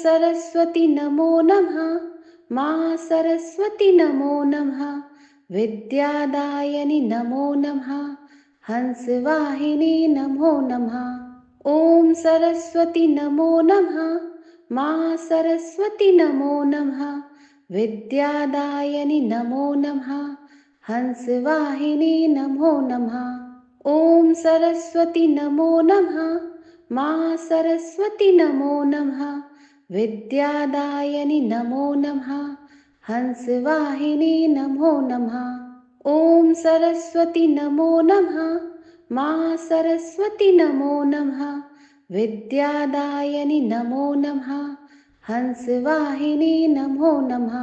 सरस्वती नमो नमः। माँ सरस्वती नमो नमः। विद्यादायनि नमो नमः। हंसवाहिनी नमो नमः। ॐ सरस्वती नमो नमः। माँ सरस्वती नमो नमः। विद्यादायनि नमो नमः। हंसवाहिनी नमो नमः। ॐ सरस्वती नमो नमः। माँ सरस्वती नमो नमः। विद्यादायनि नमो नमः। हंसवाहिनी नमो नमः। ॐ सरस्वती नमो नमः। माँ सरस्वती नमो नमः। विद्यादायनि नमो नमः। हंसवाहिनी नमो नमः।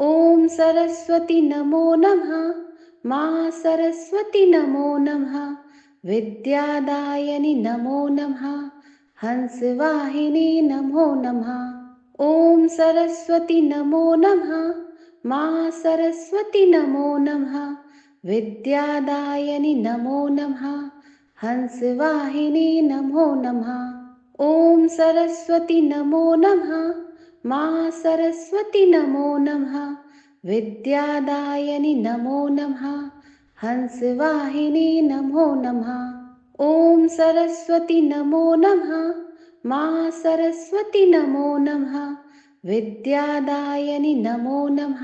ॐ सरस्वती नमो नमः। माँ सरस्वती नमो नमः। विद्यादायनि नमो नमः। हंसवाहिनी नमो नमः। ॐ सरस्वती नमो नमः। माँ सरस्वती नमो नमः। विद्यादायनि नमो नमः। हंसवाहिनी नमो नमः। ॐ सरस्वती नमो नमः। माँ सरस्वती नमो नमः। विद्यादायनि नमो नमः। हंसवाहिनी नमो नमः। ॐ सरस्वती नमो नमः। माँ सरस्वती नमो नमः। विद्यादायनि नमो नमः।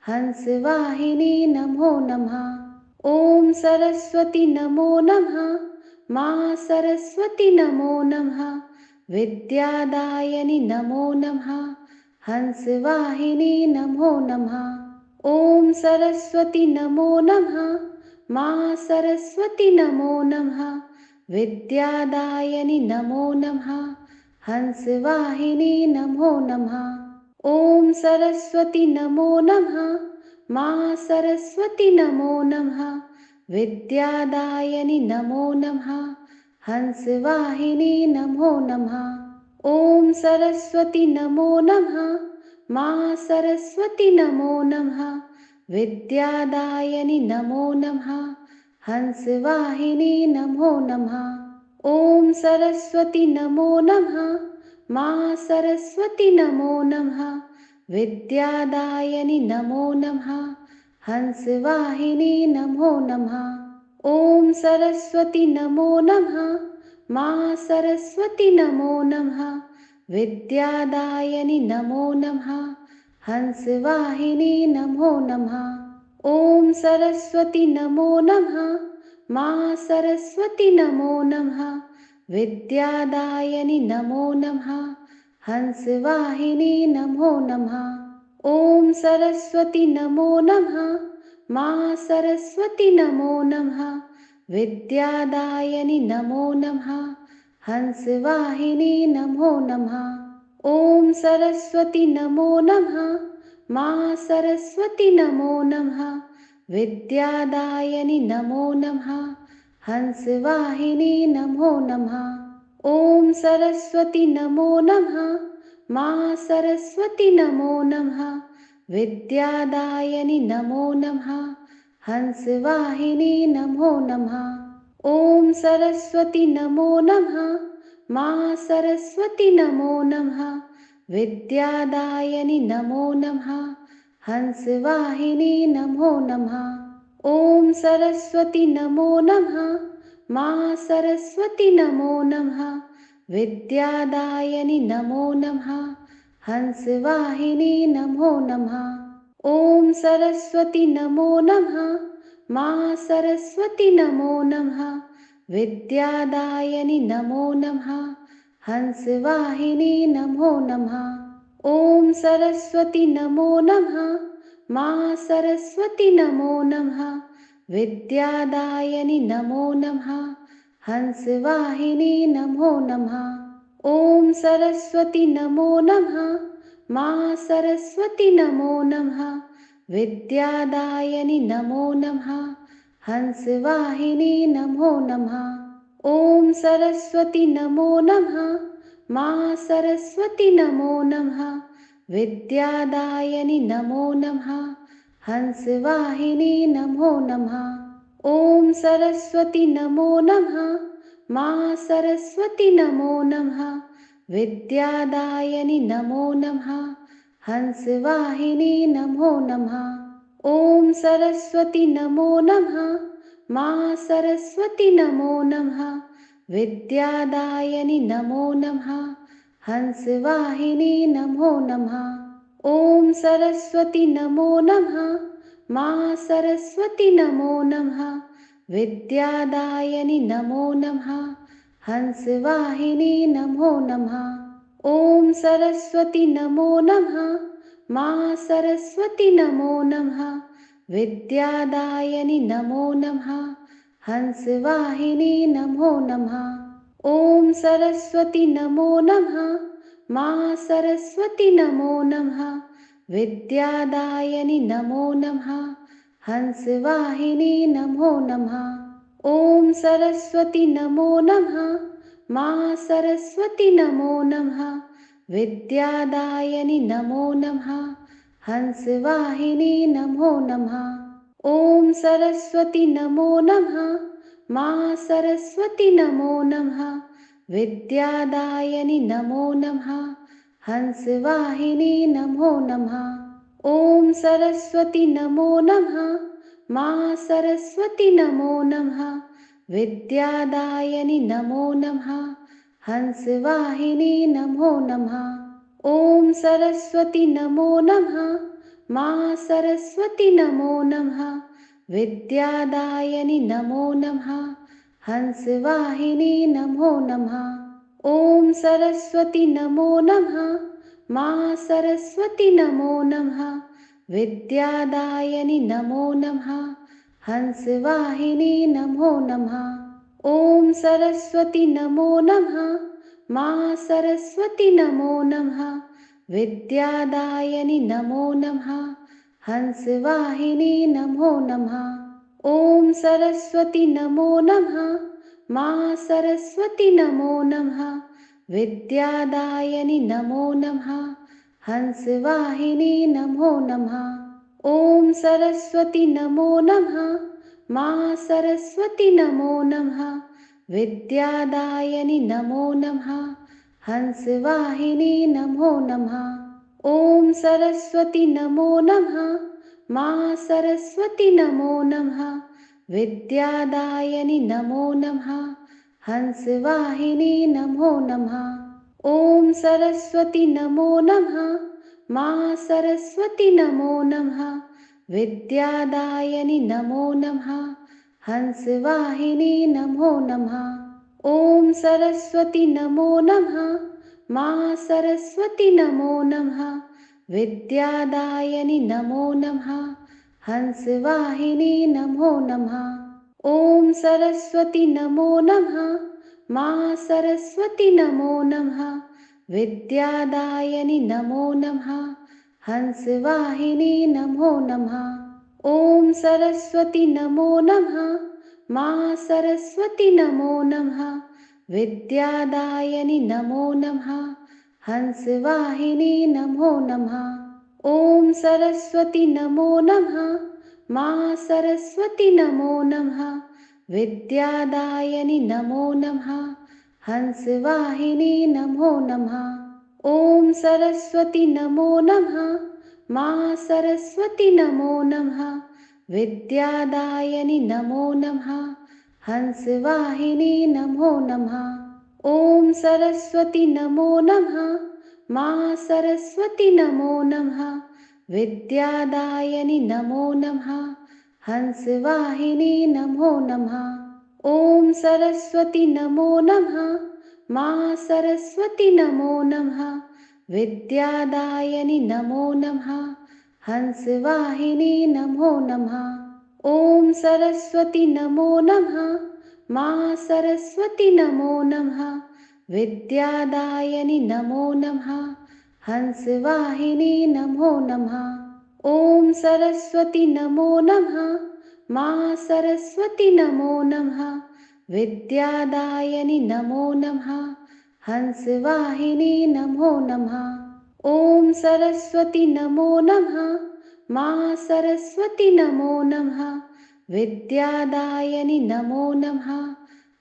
हंसवाहिनी नमो नमः। ॐ सरस्वती नमो नमः। माँ सरस्वती नमो नमः। विद्यादायनि नमो नमः। हंसवाहिनी नमो नमः। ॐ सरस्वती नमो नमः। माँ सरस्वती नमो नमः। विद्यादायनि नमो नमः। हंसवाहिनी नमो नमः। ॐ सरस्वती नमो नमः। माँ सरस्वती नमो नमः। विद्यादायनि नमो नमः। हंसवाहिनी नमो नमः। ॐ सरस्वती नमो नमः। माँ सरस्वती नमो नमः। विद्यादायनि नमो नमः। हंसवाहिनी नमो नमः। ॐ सरस्वती नमो नमः। माँ सरस्वती नमो नमः। विद्यादायनि नमो नमः। हंसवाहिनी नमो नमः। ॐ सरस्वती नमो नमः। माँ सरस्वती नमो नमः। विद्यादायनि नमो नमः। हंसवाहिनी नमो नमः। ॐ सरस्वती नमो नमः। माँ सरस्वती नमो नमः। विद्यादायनि नमो नमः। हंसवाहिनी नमो नमः। ॐ सरस्वती नमो नमः। माँ सरस्वती नमो नमः। विद्यादायनि नमो नमः। हंसवाहिनी नमो नमः। ॐ सरस्वती नमो नमः। माँ सरस्वती नमो नमः। विद्यादायनि नमो नमः। हंसवाहिनी नमो नमः। ॐ सरस्वती नमो नमः। माँ सरस्वती नमो नमः। विद्यादायनि नमो नमः। हंसवाहिनी नमो नमः। ॐ सरस्वती नमो नमः। माँ सरस्वती नमो नमः। विद्यादायनि नमो नमः। हंसवाहिनी नमो नमः। ॐ सरस्वती नमो नमः। माँ सरस्वती नमो नमः। विद्यादायनि नमो नमः। हंसवाहिनी नमो नमः। ॐ सरस्वती नमो नमः। माँ सरस्वती नमो नमः। विद्यादायनि नमो नमः। हंसवाहिनी नमो नमः। ॐ सरस्वती नमो नमः। माँ सरस्वती नमो नमः। विद्यादायनि नमो नमः। हंसवाहिनी नमो नमः। ॐ सरस्वती नमो नमः। माँ सरस्वती नमो नमः। विद्यादायनि नमो नमः। हंसवाहिनी नमो नमः। ॐ सरस्वती नमो नमः। माँ सरस्वती नमो नमः। विद्यादायनि नमो नमः। हंसवाहिनी नमो नमः। ॐ सरस्वती नमो नमः। माँ सरस्वती नमो नमः। विद्यादायनि नमो नमः। हंसवाहिनी नमो नमः। ॐ सरस्वती नमो नमः। माँ सरस्वती नमो नमः। विद्यादायनि नमो नमः। हंसवाहिनी नमो नमः। ॐ सरस्वती नमो नमः। माँ सरस्वती नमो नमः। विद्यादायनि नमो नमः। हंसवाहिनी नमो नमः। ॐ सरस्वती नमो नमः। माँ सरस्वती नमो नमः। विद्यादायनि नमो नमः। हंसवाहिनी नमो नमः। ॐ सरस्वती नमो नमः। माँ सरस्वती नमो नमः। विद्यादायनि नमो नमः। हंसवाहिनी नमो नमः। ॐ सरस्वती नमो नमः। माँ सरस्वती नमो नमः। विद्यादायनि नमो नमः। हंसवाहिनी नमो नमः। ॐ सरस्वती नमो नमः। माँ सरस्वती नमो नमः। विद्यादायनि नमो नमः। हंसवाहिनी नमो नमः। ॐ सरस्वती नमो नमः। माँ सरस्वती नमो नमः। विद्यादायनि नमो नमः। हंसवाहिनी नमो नमः। ॐ सरस्वती नमो नमः। माँ सरस्वती नमो नमः। विद्यादायनि नमो नमः। हंसवाहिनी नमो नमः। ॐ सरस्वती नमो नमः। माँ सरस्वती नमो नमः। विद्यादायनि नमो नमः। हंसवाहिनी नमो नमः। ॐ सरस्वती नमो नमः। माँ सरस्वती नमो नमः। विद्यादायनि नमो नमः। हंसवाहिनी नमो नमः। ॐ सरस्वती नमो नमः। माँ सरस्वती नमो नमः। विद्यादायनि नमो नमः। हंसवाहिनी नमो नमः। ॐ सरस्वती नमो नमः। माँ सरस्वती नमो नमः। विद्यादायनि नमो नमः। हंसवाहिनी नमो नमः। ॐ सरस्वती नमो नमः। माँ सरस्वती नमो नमः। विद्यादायनि नमो नमः। हंसवाहिनी नमो नमः। ॐ सरस्वती नमो नमः। माँ सरस्वती नमो नमः। विद्यादायनि नमो नमः। हंसवाहिनी नमो नमः। ॐ सरस्वती नमो नमः। माँ सरस्वती नमो नमः। विद्यादायनि नमो नमः। हंसवाहिनी नमो नमः। ॐ सरस्वती नमो नमः। माँ सरस्वती नमो नमः। विद्यादायनि नमो नमः। हंसवाहिनी नमो नमः। ॐ सरस्वती नमो नमः। माँ सरस्वती नमो नमः। विद्यादायनि नमो नमः। हंसवाहिनी नमो नमः। ॐ सरस्वती नमो नमः। माँ सरस्वती नमो नमः। विद्यादायनि नमो नमः। हंसवाहिनी नमो नमः। ॐ सरस्वती नमो नमः। माँ सरस्वती नमो नमः। विद्यादायनि नमो नमः। हंसवाहिनी नमो नमः। ॐ सरस्वती नमो नमः। माँ सरस्वती नमो नमः। विद्यादायनि नमो नमः। हंसवाहिनी नमो नमः। ॐ सरस्वती नमो नमः। माँ सरस्वती नमो नमः। विद्यादायनि नमो नमः। हंसवाहिनी नमो नमः। ॐ सरस्वती नमो नमः। माँ सरस्वती नमो नमः। विद्यादायनि नमो नमः। हंसवाहिनी नमो नमः। ॐ सरस्वती नमो नमः। माँ सरस्वती नमो नमः। विद्यादायनि नमो नमः। हंसवाहिनी नमो नमः। ॐ सरस्वती नमो नमः। माँ सरस्वती नमो नमः। विद्यादायनि नमो नमः।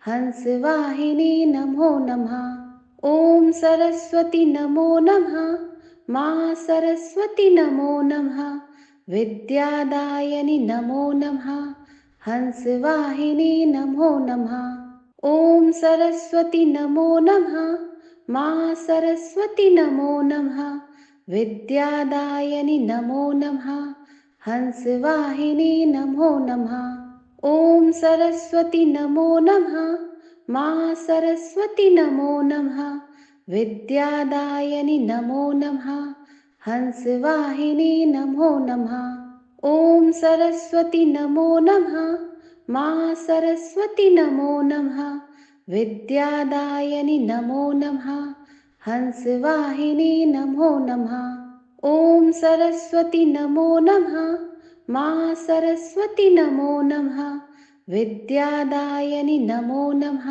हंसवाहिनी नमो नमः। ॐ सरस्वती नमो नमः। माँ सरस्वती नमो नमः। विद्यादायनि नमो नमः। हंसवाहिनी नमो नमः। ॐ सरस्वती नमो नमः। माँ सरस्वती नमो नमः। विद्यादायनि नमो नमः। हंसवाहिनी नमो नमः। ॐ सरस्वती नमो नमः। माँ सरस्वती नमो नमः। विद्यादायनि नमो नमः। हंसवाहिनी नमो नमः। ॐ सरस्वती नमो नमः। माँ सरस्वती नमो नमः। विद्यादायनि नमो नमः। हंसवाहिनी नमो नमः। ॐ सरस्वती नमो नमः। माँ सरस्वती नमो नमः। विद्यादायनि नमो नमः।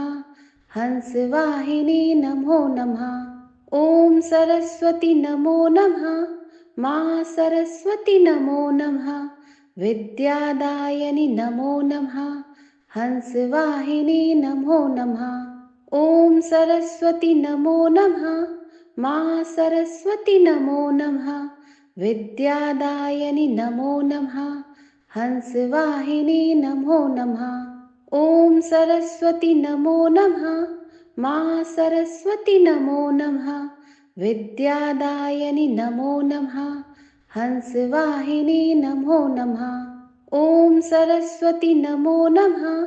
हंसवाहिनी नमो नमः। ॐ सरस्वती नमो नमः। माँ सरस्वती नमो नमः। विद्यादायनि नमो नमः। हंसवाहिनी नमो नमः। ॐ सरस्वती नमो नमः। माँ सरस्वती नमो नमः। विद्यादायनि नमो नमः। हंसवाहिनी नमो नमः। ॐ सरस्वती नमो नमः। माँ सरस्वती नमो नमः। विद्यादायनि नमो नमः। हंसवाहिनी नमो नमः। ॐ सरस्वती नमो नमः।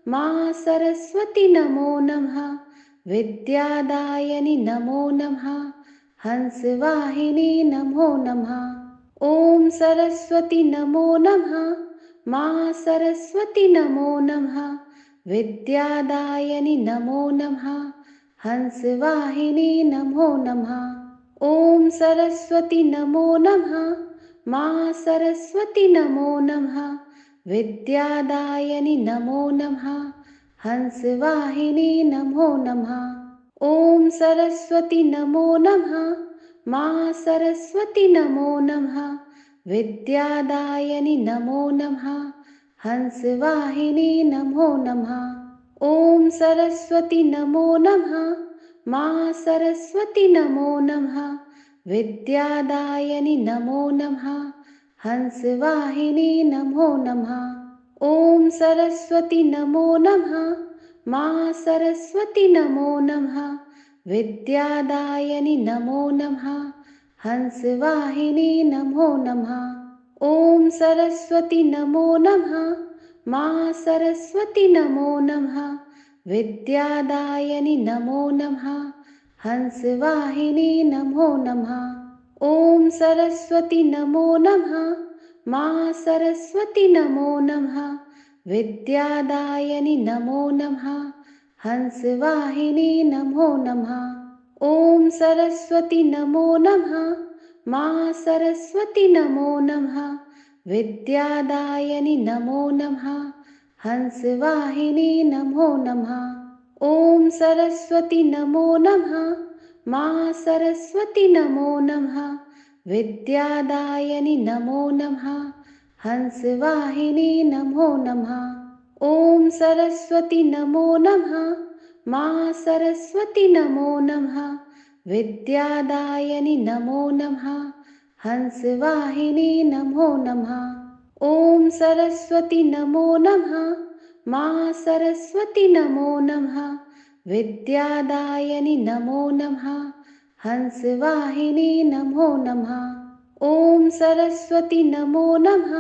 माँ सरस्वती नमो नमः। विद्यादायनि नमो नमः। हंसवाहिनी नमो नमः। ॐ सरस्वती नमो नमः। माँ सरस्वती नमो नमः। विद्यादायनि नमो नमः। हंसवाहिनी नमो नमः। ॐ सरस्वती नमो नमः। माँ सरस्वती नमो नमः। विद्यादायनि नमो नमः। हंसवाहिनी नमो नमः। ॐ सरस्वती नमो नमः। माँ सरस्वती नमो नमः। विद्यादायनि नमो नमः। हंसवाहिनी नमो नमः। ॐ सरस्वती नमो नमः। माँ सरस्वती नमो नमः। विद्यादायनि नमो नमः। हंसवाहिनी नमो नमः। ॐ सरस्वती नमो नमः। माँ सरस्वती नमो नमः। विद्यादायनि नमो नमः। हंसवाहिनी नमो नमः। ॐ सरस्वती नमो नमः। माँ सरस्वती नमो नमः। विद्यादायनि नमो नमः। हंसवाहिनी नमो नमः। ॐ सरस्वती नमो नमः। माँ सरस्वती नमो नमः। विद्यादायनि नमो नमः। हंसवाहिनी नमो नमः। ॐ सरस्वती नमो नमः। माँ सरस्वती नमो नमः। विद्यादायनि नमो नमः। हंसवाहिनी नमो नमः। ॐ सरस्वती नमो नमः। माँ सरस्वती नमो नमः। विद्यादायनि नमो नमः। हंसवाहिनी नमो नमः। ॐ सरस्वती नमो नमः। माँ सरस्वती नमो नमः। विद्यादायनि नमो नमः। हंसवाहिनी नमो नमः। ॐ सरस्वती नमो नमः। माँ सरस्वती नमो नमः। विद्यादायनि नमो नमः। हंसवाहिनी नमो नमः। ॐ सरस्वती नमो नमः।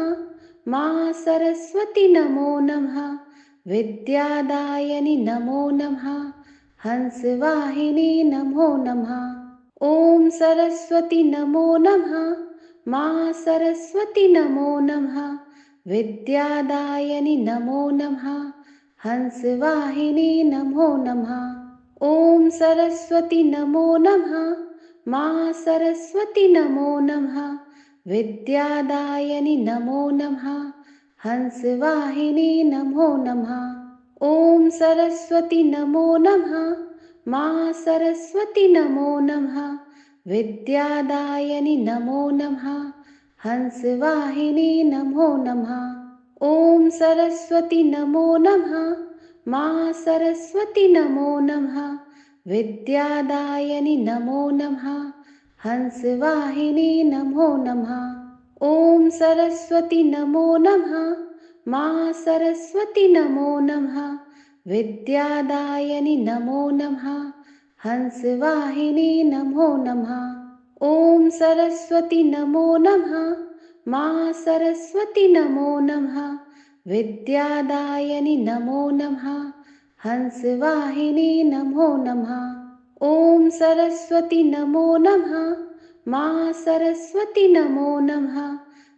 माँ सरस्वती नमो नमः। विद्यादायनि नमो नमः। हंसवाहिनी नमो नमः। ॐ सरस्वती नमो नमः। माँ सरस्वती नमो नमः। विद्यादायनि नमो नमः। हंसवाहिनी नमो नमः। ॐ सरस्वती नमो नमः। माँ सरस्वती नमो नमः। विद्यादायनि नमो नमः। हंसवाहिनी नमो नमः। ॐ सरस्वती नमो नमः। माँ सरस्वती नमो नमः। विद्यादायनि नमो नमः। हंसवाहिनी नमो नमः। ॐ सरस्वती नमो नमः। माँ सरस्वती नमो नमः। विद्यादायनि नमो नमः। हंसवाहिनी नमो नमः। ॐ सरस्वती नमो नमः। माँ सरस्वती नमो नमः। विद्यादायनि नमो नमः। हंसवाहिनी नमो नमः। ॐ सरस्वती नमो नमः। माँ सरस्वती नमो नमः। विद्यादायनि नमो नमः। हंसवाहिनी नमो नमः। ॐ सरस्वती नमो नमः। माँ सरस्वती नमो नमः।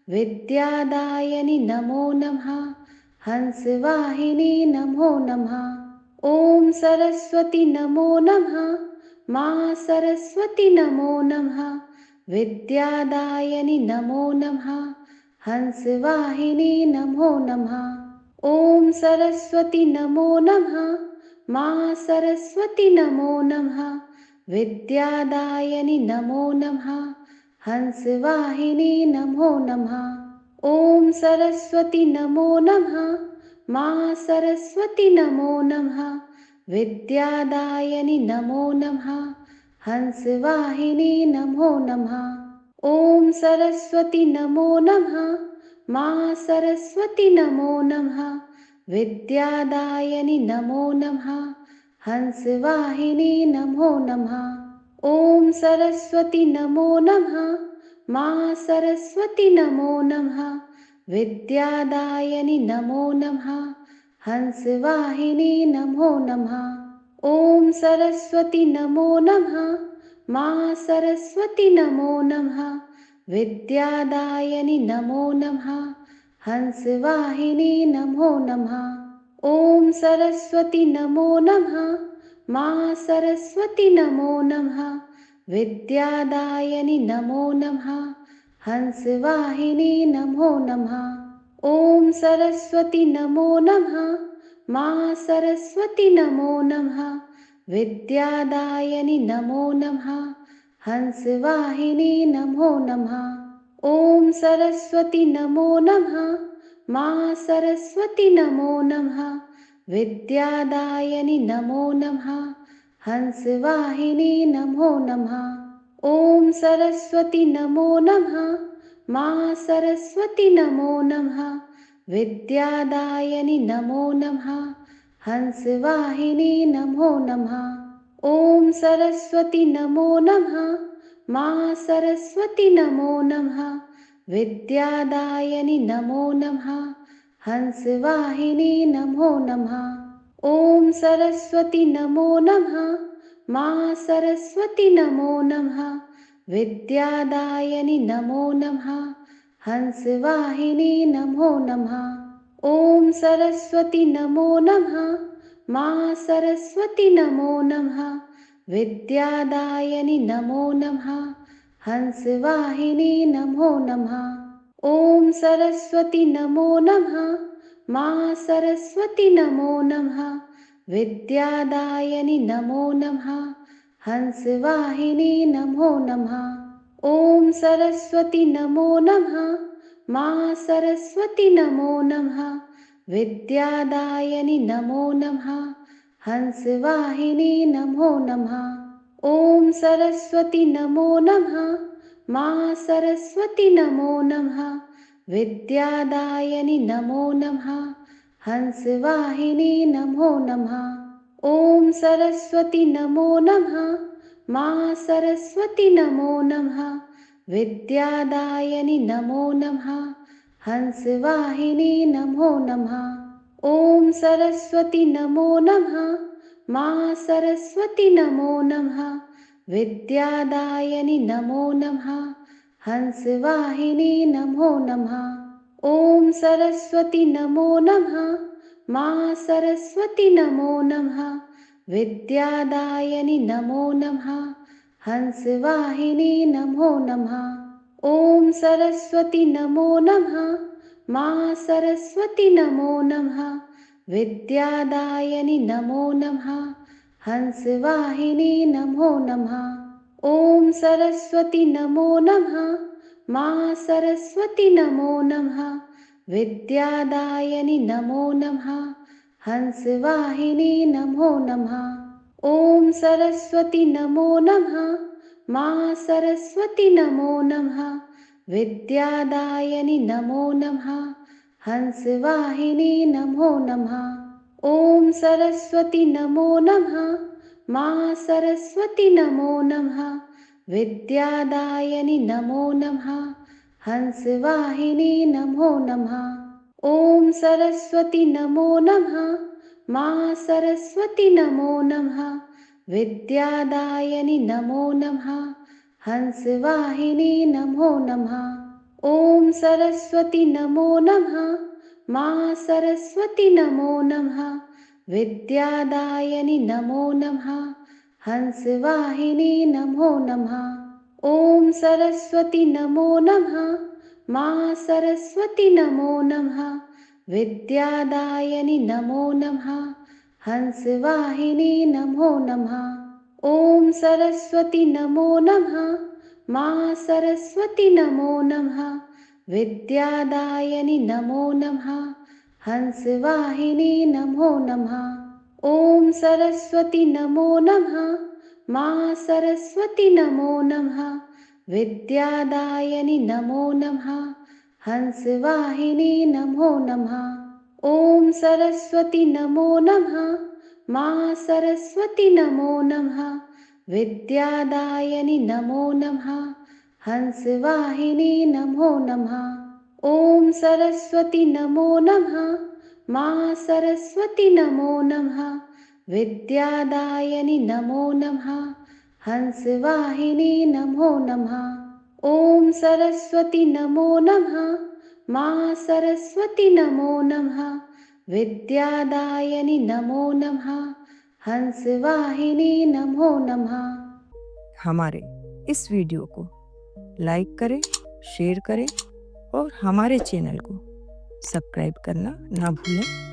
विद्यादायनि नमो नमः। हंसवाहिनी नमो नमः। ॐ सरस्वती नमो नमः। माँ सरस्वती नमो नमः। विद्यादायनि नमो नमः। हंसवाहिनी नमो नमः। ॐ सरस्वती नमो नमः। माँ सरस्वती नमो नमः। विद्यादायनि नमो नमः। हंसवाहिनी नमो नमः। ॐ सरस्वती नमो नमः। माँ सरस्वती नमो नमः। विद्यादायनि नमो नमः। हंसवाहिनी नमो नमः। ॐ सरस्वती नमो नमः। माँ सरस्वती नमो नमः। विद्यादायनि नमो नमः। हंसवाहिनी नमो नमः। ॐ सरस्वती नमो नमः। माँ सरस्वती नमो नमः। विद्यादायनि नमो नमः। हंसवाहिनी नमो नमः। ॐ सरस्वती नमो नमः। माँ सरस्वती नमो नमः। विद्यादायनि नमो नमः। हंसवाहिनी नमो नमः। ॐ सरस्वती नमो नमः। माँ सरस्वती नमो नमः। विद्यादायनि नमो नमः। हंसवाहिनी नमो नमः। ॐ सरस्वती नमो नमः। माँ सरस्वती नमो नमः। विद्यादायनि नमो नमः। हंसवाहिनी नमो नमः। ॐ सरस्वती नमो नमः। माँ सरस्वती नमो नमः। विद्यादायनि नमो नमः। हंसवाहिनी नमो नमः। ॐ सरस्वती नमो नमः। माँ सरस्वती नमो नमः। विद्यादायनि नमो नमः। हंसवाहिनी नमो नमः। ॐ सरस्वती नमो नमः। माँ सरस्वती नमो नमः। विद्यादायनि नमो नमः। हंसवाहिनी नमो नमः। ॐ सरस्वती नमो नमः। माँ सरस्वती नमो नमः। विद्यादायनि नमो नमः। हंसवाहिनी नमो नमः। ॐ सरस्वती नमो नमः। माँ सरस्वती नमो नमः। विद्यादायनि नमो नमः। हंसवाहिनी नमो नमः। ॐ सरस्वती नमो नमः। माँ सरस्वती नमो नमः। विद्यादायनि नमो नमः। हंसवाहिनी नमो नमः। ॐ सरस्वती नमो नमः। माँ सरस्वती नमो नमः। विद्यादायनि नमो नमः। हंसवाहिनी नमो नमः। ॐ सरस्वती नमो नमः। माँ सरस्वती नमो नमः। विद्यादायनि नमो नमः। हंसवाहिनी नमो नमः। ॐ सरस्वती नमो नमः। माँ सरस्वती नमो नमः। विद्यादायनि नमो नमः। हंसवाहिनी नमो नमः। ॐ सरस्वती नमो नमः। माँ सरस्वती नमो नमः। विद्यादायनि नमो नमः। हंसवाहिनी नमो नमः। ॐ सरस्वती नमो नमः। माँ सरस्वती नमो नमः। विद्यादायनि नमो नमः। हंसवाहिनी नमो नमः। ॐ सरस्वती नमो नमः। माँ सरस्वती नमो नमः। विद्यादायनि नमो नमः। हंसवाहिनी नमो नमः। ॐ सरस्वती नमो नमः। माँ सरस्वती नमो नमः। विद्यादायनि नमो नमः। हंसवाहिनी नमो नमः। ॐ सरस्वती नमो नमः। माँ सरस्वती नमो नमः। विद्यादायनि नमो नमः। हंसवाहिनी नमो नमः। ॐ सरस्वती नमो नमः। माँ सरस्वती नमो नमः। विद्यादायनि नमो नमः। हंसवाहिनी नमो नमः। ॐ सरस्वती नमो नमः। माँ सरस्वती नमो नमः। विद्यादायनि नमो नमः। हंसवाहिनी नमो नमः। ॐ सरस्वती नमो नमः। माँ सरस्वती नमो नमः। विद्यादायनि नमो नमः। हंसवाहिनी नमो नमः। ॐ सरस्वती नमो नमः। माँ सरस्वती नमो नमः। विद्यादायनि नमो नमः। हंसवाहिनी नमो नमः। ॐ सरस्वती नमो नमः। माँ सरस्वती नमो नमः। विद्यादायनि नमो नमः। हंसवाहिनी नमो नमः। ॐ सरस्वती नमो नमः। माँ सरस्वती नमो नमः। विद्यादायनि नमो नमः। हंसवाहिनी नमो नमः। ॐ सरस्वती नमो नमः। माँ सरस्वती नमो नमः। विद्यादायनि नमो नमः। हंसवाहिनी नमो नमः। ॐ सरस्वती नमो नमः। माँ सरस्वती नमो नमः। विद्यादायनि नमो नमः। हंसवाहिनी नमो नमः। ॐ सरस्वती नमो नमः। माँ सरस्वती नमो नमः। विद्यादायनि नमो नमः। हंसवाहिनी नमो नमः। हमारे इस वीडियो को लाइक करें, शेयर करें और हमारे चैनल को सब्सक्राइब करना ना भूलें।